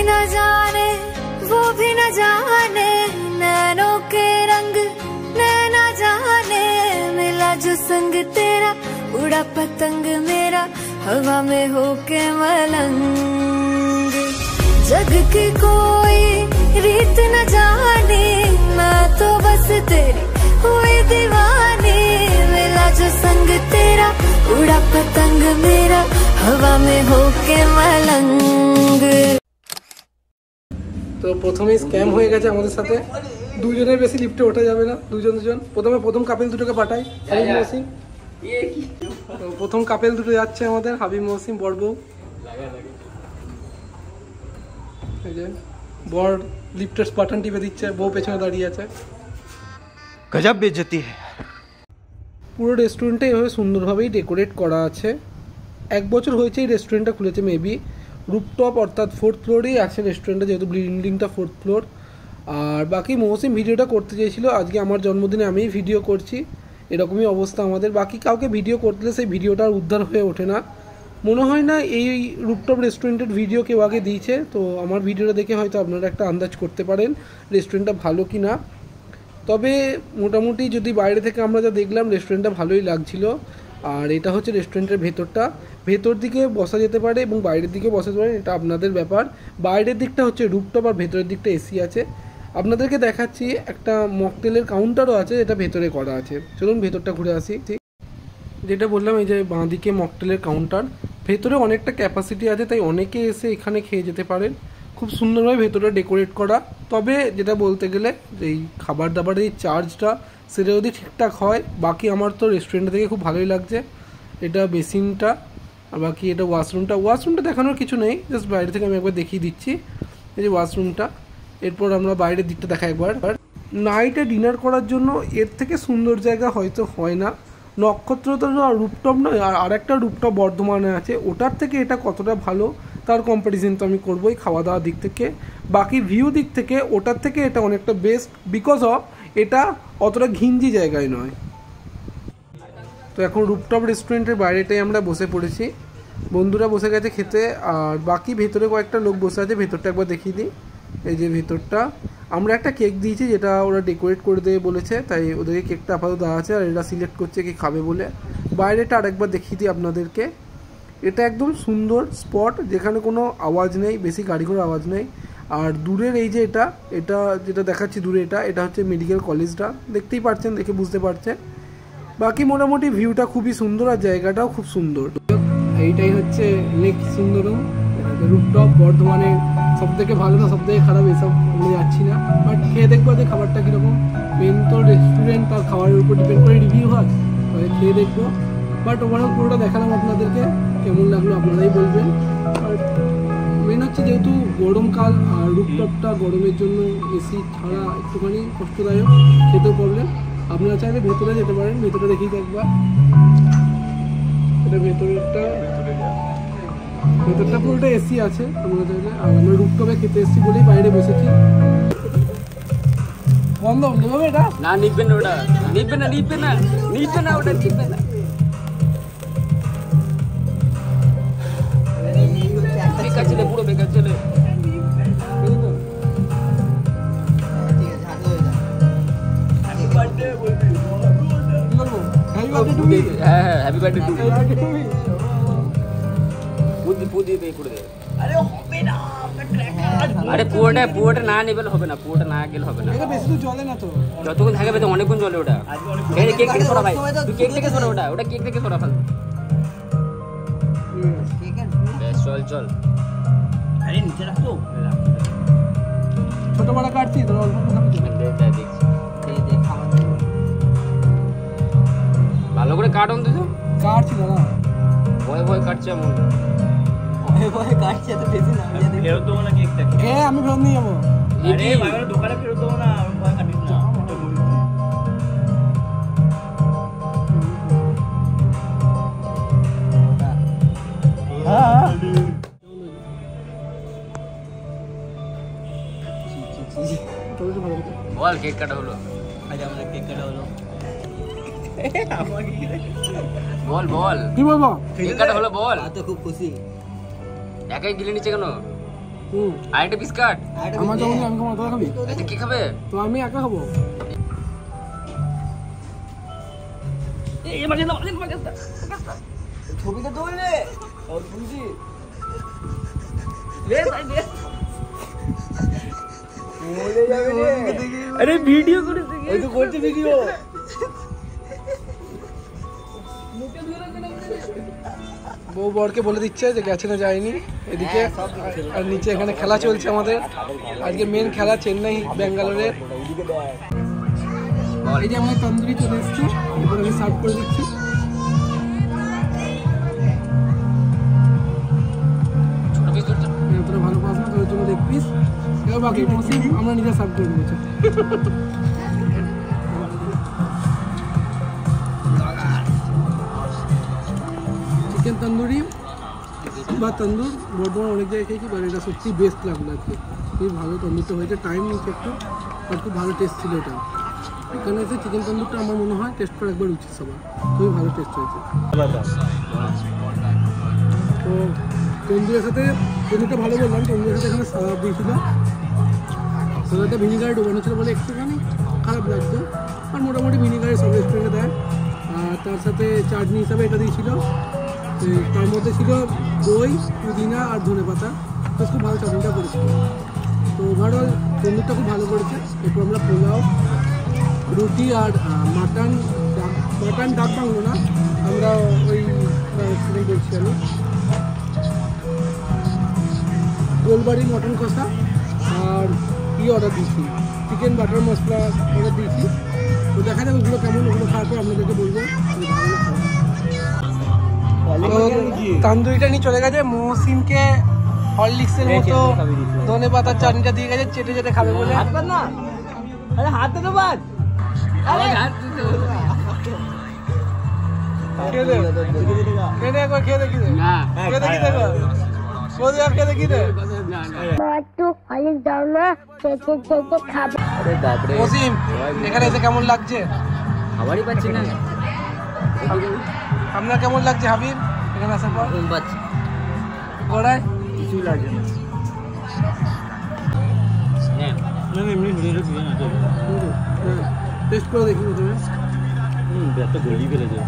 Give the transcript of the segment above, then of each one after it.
न जाने वो भी न जाने, नैनों के रंग नैना जाने, मिला जो संग तेरा उड़ा पतंग मेरा हवा में होके मलंग। जग की कोई रीत न जाने, मैं तो बस तेरी हुई दीवानी, मिला जो संग तेरा उड़ा पतंग मेरा हवा में होके मलंग। তো প্রথমেই স্ক্যাম হয়ে গেছে আমাদের সাথে, দুজনের বেশি লিফটে ওঠা যাবে না, দুজন। প্রথম কাপেল দুটোকে পাঠাই, হাবিব মহসিন। প্রথম কাপেল দুটো যাচ্ছে আমাদের, হাবিব মহসিন বর বউ। এই যে বর লিফটের বাটন টিপে দিচ্ছে, বউ পেছনে দাঁড়িয়ে আছে। গজব বেইজ্জতি है। পুরো রেস্টুরেন্টটা এভাবে সুন্দরভাবেই ডেকোরেট করা আছে। 1 বছর হয়েছে এই রেস্টুরেন্টটা খুলেছে মেবি। রুপটপ অর্থাৎ 4th ফ্লোরেই আছে রেস্টুরেন্টটা, যেহেতু বিল্ডিংটা 4th ফ্লোর। আর বাকি মহসিন ভিডিওটা করতে চেয়েছিল, আজকে আমার জন্মদিনে আমিই ভিডিও করছি, এরকমই অবস্থা আমাদের। বাকি কাউকে ভিডিও করতে সেই ভিডিওটা আর উদ্ধার হয়ে ওঠে না। মনে হয় না এই রুপটপ রেস্টুরেন্টের ভিডিও কেউ আগে দিয়েছে, তো আমার ভিডিওটা দেখে হয়তো আপনারা একটা আন্দাজ করতে পারেন রেস্টুরেন্টটা ভালো কি না। তবে মোটামুটি যদি বাইরে থেকে আমরা যা দেখলাম রেস্টুরেন্টটা ভালোই লাগছিল। আর এটা হচ্ছে রেস্টুরেন্টের ভেতরটা, ভেতর দিকে বসা যেতে পারে এবং বাইরের দিকে বসাতে পারে, এটা আপনাদের ব্যাপার। বাইরের দিকটা হচ্ছে রুপটপ আর ভেতরের দিকটা এসি আছে। আপনাদেরকে দেখাচ্ছি একটা মকটেলের কাউন্টারও আছে, যেটা ভেতরে করা আছে। চলুন ভেতরটা ঘুরে আসি। যেটা বললাম এই যে বাঁ দিকে মকটেলের কাউন্টার, ভেতরে অনেকটা ক্যাপাসিটি আছে, তাই অনেকে এসে এখানে খেয়ে যেতে পারেন। খুব সুন্দরভাবে ভেতরে ডেকোরেট করা। তবে যেটা বলতে গেলে এই খাবার দাবারের এই চার্জটা সেটা যদি ঠিকঠাক হয়, বাকি আমার তো রেস্টুরেন্ট থেকে খুব ভালোই লাগছে। এটা বেসিনটা, আর বাকি এটা ওয়াশরুমটা দেখানোর কিছু নেই, জাস্ট বাইরে থেকে আমি একবার দেখিয়ে দিচ্ছি। এই যে ওয়াশরুমটা, এরপর আমরা বাইরের দিকটা দেখাই একবার। নাইটে ডিনার করার জন্য এর থেকে সুন্দর জায়গা হয়তো হয় না। নক্ষত্র তো রুপটপ নয়, আর একটা রুপটপ বর্ধমানে আছে, ওটার থেকে এটা কতটা ভালো তার কম্প্যারিজন তো আমি করবোই খাওয়া দাওয়ার দিক থেকে। বাকি ভিউ দিক থেকে ওটার থেকে এটা অনেকটা বেস্ট, বিকজ অফ এটা অতটা ঘিঞ্জি জায়গায় নয়। তো এখন রুপটপ রেস্টুরেন্টের বাইরেটাই আমরা বসে পড়েছি, বন্ধুরা বসে গেছে খেতে, আর বাকি ভেতরে কয়েকটা লোক বসে আছে। ভেতরটা একবার দেখিয়ে দিই। এই যে ভেতরটা, আমরা একটা কেক দিয়েছি যেটা ওরা ডেকোরেট করে দেবে বলেছে, তাই ওদেরকে কেকটা আপাতত দেওয়া আছে, আর এরা সিলেক্ট করছে কি খাবে বলে। বাইরেটা আরেকবার দেখিয়ে দিই আপনাদেরকে। এটা একদম সুন্দর স্পট, যেখানে কোনো আওয়াজ নেই, বেশি গাড়ি ঘোড়ার আওয়াজ নেই। আর দূরের এই যে এটা যেটা দেখাচ্ছি দূরে, এটা হচ্ছে মেডিকেল কলেজটা, দেখতেই পাচ্ছেন, দেখে বুঝতে পারছেন। বাকি মোটামুটি ভিউটা খুবই সুন্দর আর জায়গাটাও খুব সুন্দর। এইটাই হচ্ছে লেক সুন্দরম রুপটপ, বর্ধমানের সব থেকে ভালো না সব থেকে খারাপ এসব আমি যাচ্ছি না, বাট খেয়ে দেখবো যে খাবারটা কীরকম। মেন তো রেস্টুরেন্ট আর খাবারের উপর ডিপেন্ড করে রিভিউ হয়, তাহলে খেয়ে দেখবো। বাট ওভারঅল পুরোটা দেখালাম আপনাদেরকে, কেমন লাগলো আপনারাই বলবেন। আর মেন হচ্ছে যেহেতু গরমকাল আর রুপটপটা গরমের জন্য এসি ছাড়া একটুখানি কষ্টদায়ক, খেতেও প্রবলেম। আপনারা চাইলে ভেতরে যেতে পারেন, ভেতরে দেখেই দেখবা। এটা ভেতরটা পুরোটা এসি আছে আপনারা চাইলে। আর আমরা রুপটপে খেতে এসেছি বলেই বাইরে বসেছি। বন্ধ হবে এটা না, নিবেন না ওটা, নিবেন না ওটা, নিবেন না। বেকার ছেলে, পুরো বেকার ছেলে। হ্যাঁ, হ্যাপি বার্থডে টু মি। পুদি দে পুরো দে। আরে হবে না, আরে পুরোটা না নেবেল হবে না, পুরোটা না গেলে হবে না। এটা বেশি তো চলে না তো, যতক্ষণ থাকে তো অনেকক্ষণ চলে ওটা। কেক থেকে সরা ভাই, তুই কেক থেকে সরা ওটা কেক থেকে সরা ফেল। বেশ চল। আরে নিচে রাখ তো, ছোট বড় কাটছি তো অল্প দেখছি। ভালো করে কাট অন্তত। কাটছি না, ভয় কাটছে এমন। ভয় কাটছে তো বেশি না। ফেরত দেবো না কেকটা। আমি ফেরত নিয়ে যাবো। আরে ভাই দোকানে ফেরত দেবো না, আমি ভয় কাটিস না। হ্যাঁ বল, কেক কাটা হলো। আজ আমাদের কেক কাটা হলো। বল কি বলবো? কেক কাটা হলো বল। তো খুব খুশি। একাই গিলে নিচে কেন? আরেকটা পিস কাট। আমার যখন আমি খাবো তোরা খাবি? আচ্ছা কি খাবে? তো আমি একা খাবো। ছবিটা তোল রে বুঝি আরে ভিডিও করেছে ওই তো করতে ভিডিও বউ বরকে বলে দিচ্ছে যে গেছে না যায়নি এদিকে। আর নিচে এখানে খেলা চলছে আমাদের আজকে মেন খেলা চেন্নাই ব্যাঙ্গালোরের। এই যে আমাদের তন্দুরি চলে এসছে, এবার আমি সার্ভ করে দিচ্ছি। তোরা ভালো পাস না, তোর জন্য লেগ পিস। এবার বাকি মসিম আমরা নিজে সার্ভ করে দিচ্ছি। চিকেন তন্দুরি বা তন্দুর বর্ধমান অনেক জায়গায় খেয়েছি, বাট এটা সত্যি বেস্ট লাগলো আজকে। খুবই ভালো তন্দুরটা হয়েছে, টাইম নিচ্ছে একটু, আর খুব ভালো টেস্ট ছিল এটা। এখানে এসে চিকেন তন্দুরটা আমার মনে হয় টেস্ট করা একবার উচিত সবার, খুবই ভালো টেস্ট হয়েছে। তো তন্দুরের সাথে তন্দুরটা ভালো বললাম, তন্দুরের সাথে এখানে সালাদ দিয়েছিল, সালাদটা ভিনিগারে ডোবানো ছিল বলে একটুখানি খারাপ লাগতো, আর মোটামুটি ভিনিগারে সব রেস্টুরেন্টে দেয়। আর তার সাথে চাটনি হিসাবে এটা দিয়েছিল, তার মধ্যে ছিল দই, পুদিনা আর ধনেপাতা। তো খুব ভালো চাটনিটা করেছিল। তো ওভারঅল তন্দুরটা খুব ভালো করেছে। এরপর আমরা পোলাও, রুটি আর মাটন ডাক বাংলো না, আমরা ওই রেস্টুরেন্ট বলছি আমি, গোলবাড়ি মটন কষা আর অর্ডার দিয়েছি, চিকেন বাটার মশলা অর্ডার দিয়েছি। তো দেখা যাবে ওগুলো কেমন, ওগুলো খাওয়ার পর আপনাদেরকে বলবো ভালো খাওয়া। তান্দুরিটা নিয়ে চলে গেছে, মহসিনকে হরলিক্সের মতো ধনে পাতার চাটনিটা দিয়ে গেছে, চেটে চেটে খাবে বলে। আরে হাতে তো বাদ খেয়ে দেখি দে, এখানে এসে কেমন লাগছে? খাবারই পাচ্ছি না। আপনার কেমন লাগছে হাবিব এখানে আসার পর? পাচ্ছি গোড়ায় কিছুই লাগে না। টেস্ট করে দেখি প্রথমে। একটা গলি ফেলেছে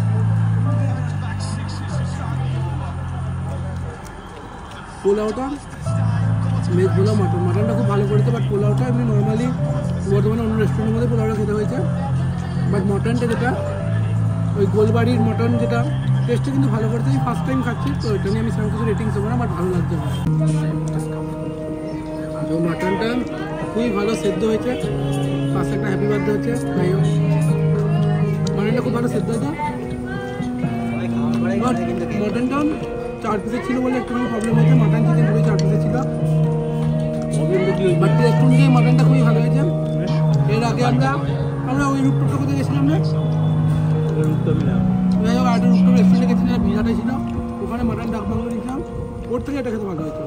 পোলাওটা ভেজ পোলাও, মাটনটা খুব ভালো করেছে, বাট পোলাওটা এমনি নর্মালি বর্তমানে অন্য রেস্টুরেন্টের মধ্যে পোলাওটা খেতে হয়েছে, বাট মটনটা যেটা ওই গোলবাড়ির মটন যেটা টেস্টটা কিন্তু ভালো করতে, আমি ফার্স্ট টাইম খাচ্ছি, তো এটা নিয়ে আমি সেরকম কিছু রেটিংস দেবো না, বাট ভালো লাগছে আমার। তো মাটনটা খুবই ভালো সেদ্ধ হয়েছে, পাশে একটা হ্যাপি বার্থডে হচ্ছে, যাই হোক মাটনটা খুব ভালো সেদ্ধ হয়েছে। বাট মটনটা 4 পিসের ছিল বলে একটু প্রবলেম হয়েছে, মাটন চিকেন দুটোই 4 পিসের ছিল, বাট একটু অনুযায়ী মাটনটা খুবই ভালো হয়েছে। এর আগে আমরা ওই রূপটপটা কোথায় গেছিলাম না, যাই হোক আরেকটা রূপটপ রেস্টুরেন্টে গেছিলাম, ভিড়াটা ছিল, ওখানে মাটন ডাক বাংলো নিয়েছিলাম, ওর থেকে এটা খেতে ভালো হয়েছে।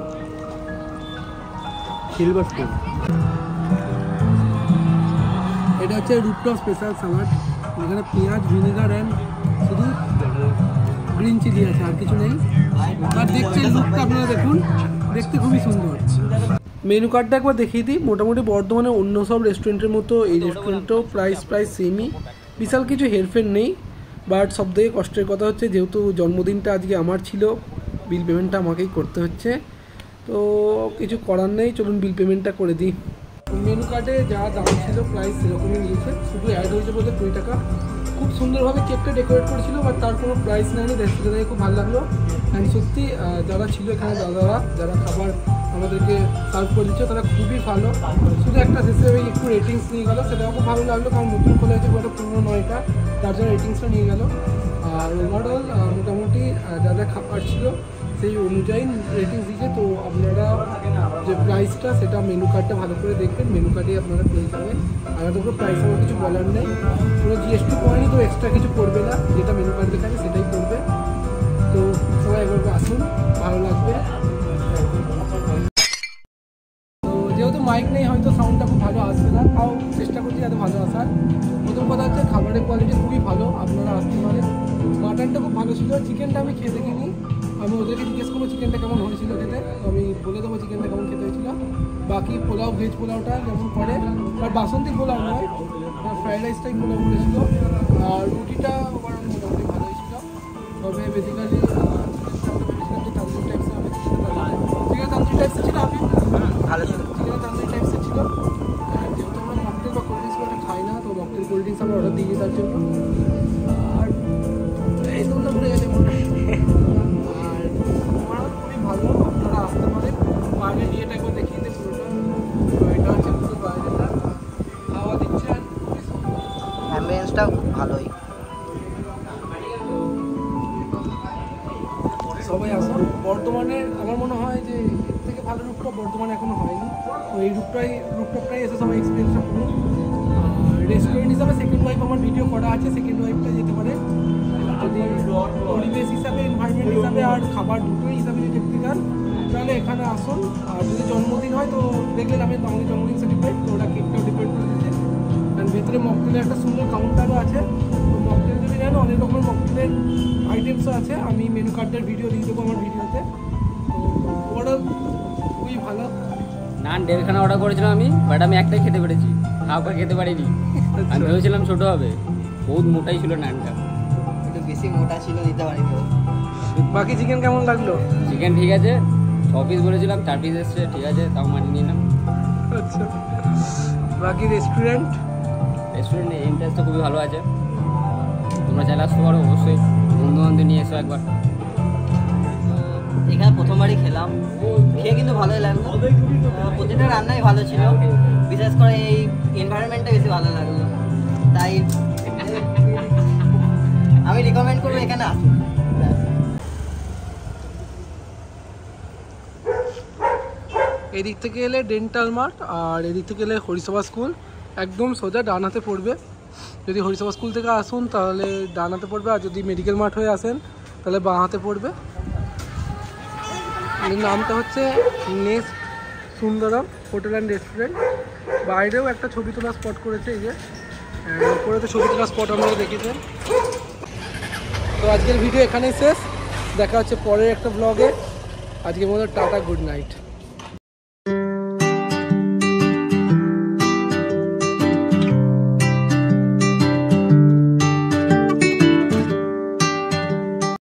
এটা হচ্ছে রূপটপ স্পেশাল সালাড, এখানে পেঁয়াজ, ভিনেগার অ্যান্ড শুধু গ্রিন চিলি আছে, আর কিছু নেই। আর দেখছেন লুকটা আপনারা দেখুন, দেখতে খুবই সুন্দর। মেনু কার্ডটা একবার দেখিয়ে দিই। মোটামুটি বর্ধমানে অন্য সব রেস্টুরেন্টের মতো এই রেস্টুরেন্টও প্রায় সেমই, বিশাল কিছু হেরফের নেই। বাট সবথেকে কষ্টের কথা হচ্ছে, যেহেতু জন্মদিনটা আজকে আমার ছিল, বিল পেমেন্টটা আমাকেই করতে হচ্ছে, তো কিছু করার নেই, চলুন বিল পেমেন্টটা করে দিই। মেনু কার্ডে যা দাম ছিল প্রাইস সেরকমই নিয়েছে, শুধু অ্যাড হয়েছে বলতে 20 টাকা। খুব সুন্দরভাবে কেকটা ডেকোরেট করেছিল, বাট তার কোনো প্রাইস নেয়নি, সেটা দেখে খুব ভালো লাগলো। অ্যান্ড সত্যি যারা ছিল এখানে দাদারা, যারা খাবার আমাদেরকে সার্ভ করে দিচ্ছে, তারা খুবই ভালো। শুধু একটা শেষে একটু রেটিংস নিয়ে গেলো, সেটাও খুব ভালো লাগলো, কারণ নতুন খোলা হয়েছে ওটা পুরনো নয়টা, তার জন্য রেটিংসটা নিয়ে গেলো। আর ওভারঅল মোটামুটি যা যা খাবার ছিল সেই অনুযায়ী রেটিংস দিয়েছে। তো আপনারা যে প্রাইসটা, সেটা মেনু কার্ডটা ভালো করে দেখবেন, মেনু কার্ডে আপনারা পেয়ে যাবেন। আলাদা করে প্রাইস আমার কিছু বলার নেই, কোনো জিএসটি পড়েনি, তো এক্সট্রা কিছু পড়বে না, যেটা মেনু কার্ড দেখাবে সেটাই পড়বে। তো সবাই একবার আসুন, ভালো লাগবে। তো যেহেতু মাইক নেই, হয়তো সাউন্ডটা খুব ভালো আসবে না, তাও চেষ্টা করছি যাতে ভালো আসার। প্রথম কথা হচ্ছে খাবারের কোয়ালিটি খুবই ভালো, আপনারা আসতে পারেন। মাটনটা খুব ভালো ছিল, চিকেনটা আমি খেয়ে দেখিনি, আমি ওদেরকে জিজ্ঞেস করবো চিকেনটা কেমন হয়েছিল খেতে, তো আমি বলে দেবো চিকেনটা কেমন খেতে হয়েছিল। বাকি পোলাও, ভেজ পোলাওটা যেমন করে, আর বাসন্তী পোলাও নয়, ফ্রাইড রাইসটাই পোলাও করেছিল, আর রুটিটা আমার মোটামুটি ভালো হয়েছিল। তবে বেসিক্যালি তান্দুরি টাইপসের হবে, চিকেন তান্দুরি টাইপসের ছিল। আমি ভালো ছিল, চিকেন তান্দুরি টাইপসের ছিল। যেহেতু আমরা মকটেল বা কোল্ড ড্রিঙ্কস খাই না, তো মকটেল কোল্ড ড্রিঙ্কস আমরা অর্ডার দিই তার জন্য। আর এই দুটো ঘুরে গেছে মনে হয়। আর আমার খুবই ভালো, আপনারা আসতে পারেন। বাইরে গিয়েটা একবার দেখিয়ে দিই পুরোটা। তো এটা হচ্ছে পুরো বাইরেটা, হাওয়া দিচ্ছে আর অ্যাম্বিয়েন্সটা ভালোই। সবাই আসুন। বর্ধমানে আমার মনে হয় যে এর থেকে ভালো রুটটপ বর্ধমানে এখনো হয়নি, তো এই রুটটপটাই এসে সবাই এক্সপিরিয়েন্সটা করুন। রেস্টুরেন্ট হিসাবে সেকেন্ড ওয়াইফ আমার ভিডিও করা আছে, সেকেন্ড ওয়াইফটা যেতে পারে। যদি পরিবেশ হিসাবে, এনভায়রনমেন্ট হিসাবে আর খাবার দুটোই হিসাবে যদি দেখতে চান তাহলে এখানে আসুন। আর যদি জন্মদিন হয় তো দেখলেন আমি আমাদের জন্মদিন সার্টিফিকেট, তো ওরা কেকটাও ডেকোরেট করে দিচ্ছে। কারণ ভেতরে মকটেলের একটা সুন্দর কাউন্টারও আছে, তো মকটেল যদি নেন অনেক রকমের মকটেলের আইটেমসও আছে। আমি মেনু কার্ডের ভিডিও দিয়ে দেবো আমার ভিডিওতে। তো ওরা খুবই ভালো। নান 1.5খানা অর্ডার করেছিলাম আমি, বাট আমি একটাই খেতে পেরেছি, হাফটা খেতে পারিনি। আমি ভেবেছিলাম ছোট হবে, বহুত মোটাই ছিল নানটা। একটু বেশি মোটা ছিল, দিতে পারিনি। বাকি চিকেন কেমন লাগলো? চিকেন ঠিক আছে, 6 পিস বলেছিলাম, 4 পিস এসছে, ঠিক আছে, তাও মানিয়ে নিলাম। আচ্ছা, বাকি রেস্টুরেন্ট ইন্টারেস্ট তো খুবই ভালো আছে, তোমরা চাইলে আসতে পারো অবশ্যই, বন্ধু বান্ধব নিয়ে এসো একবার। এখানে প্রথমবারই খেলাম, খেয়ে কিন্তু ভালোই লাগলো। প্রতিটা রান্নাই ভালো ছিল, বিশেষ করে এই এনভায়রনমেন্টটা বেশি ভালো লাগলো, তাই আমি রিকমেন্ড করবো এখানে আসুন। এদিক থেকে এলে ডেন্টাল মার্ট, আর এদিক থেকে এলে হরিসভা স্কুল, একদম সোজা ডান হাতে পড়বে। যদি হরিসভা স্কুল থেকে আসুন তাহলে ডান হাতে পড়বে, আর যদি মেডিকেল মার্ট হয়ে আসেন তাহলে বাঁ হাতে পড়বে। নামটা হচ্ছে nest Sundaram hotel and restaurant. বাইরেও একটা ছবি তোলা স্পট করেছে, এই যে উপরে তো ছবি তোলা স্পট আপনারা দেখেছেন। তো আজকের ভিডিও এখানেই শেষ, দেখা হচ্ছে পরের একটা ব্লগে। আজকের মতো টাটা, গুড নাইট।